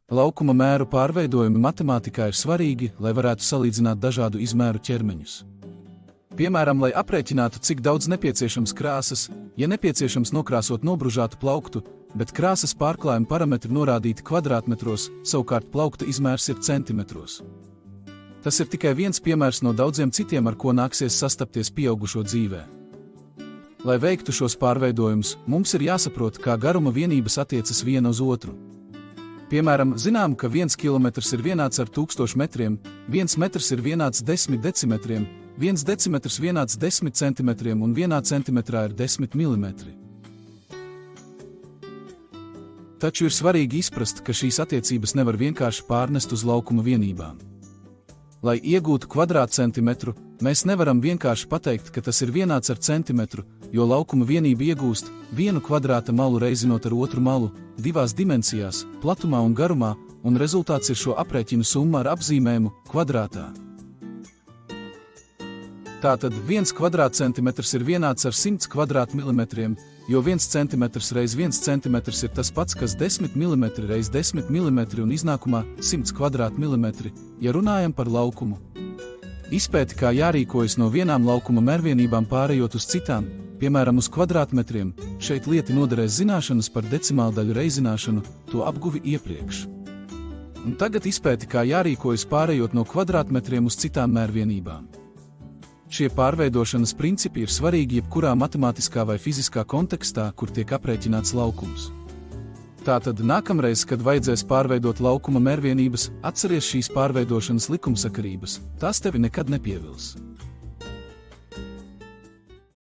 Laukuma mēru pārveidojumi matemātikā ir svarīgi, lai varētu salīdzināt dažādu izmēru ķermeņus. Piemēram, lai aprēķinātu, cik daudz nepieciešams krāsas, ja nepieciešams nokrāsot nobružātu plauktu, bet krāsas pārklājuma parametri norādīti kvadrātmetros, savukārt plaukta izmērs ir centimetros. Tas ir tikai viens piemērs no daudziem citiem, ar ko nāksies sastapties pieaugušo dzīvē. Lai veiktu šos pārveidojumus, mums ir jāsaprot, kā garuma vienības attiecas viena uz otru. Piemēram, zinām, ka 1 kilometrs ir vienāds ar 1000 metriem, 1 metrs ir vienāds 10 decimetriem, 1 decimetrs vienāds 10 centimetriem un 1 centimetrā ir 10 milimetri. Taču ir svarīgi izprast, ka šīs attiecības nevar vienkārši pārnest uz laukuma vienībām. Lai iegūtu kvadrātcentimetru, mēs nevaram vienkārši pateikt, ka tas ir vienāds ar centimetru, jo laukuma vienība iegūst vienu kvadrāta malu reizinot ar otru malu, divās dimensijās, platumā un garumā, un rezultāts ir šo aprēķinu summa ar apzīmējumu kvadrātā. Tātad 1 kvadrātcentimetrs ir vienāds ar 100 kvadrātmilimetriem, jo 1 centimetrs reiz 1 centimetrs ir tas pats, kas 10 milimetri reiz 10 milimetri un iznākumā 100 kvadrātmilimetri, ja runājam par laukumu. Izpēti, kā jārīkojas no vienām laukuma mērvienībām pārējot uz citām, piemēram uz kvadrātmetriem, šeit lieti noderēs zināšanas par decimāldaļu reizināšanu, to apguvi iepriekš. Un tagad izpēti, kā jārīkojas pārējot no kvadrātmetriem uz citām mērvienībām. Šie pārveidošanas principi ir svarīgi jebkurā matemātiskā vai fiziskā kontekstā, kur tiek aprēķināts laukums. Tātad nākamreiz, kad vajadzēs pārveidot laukuma mērvienības, atceries šīs pārveidošanas likumsakarības, tās tevi nekad nepievils.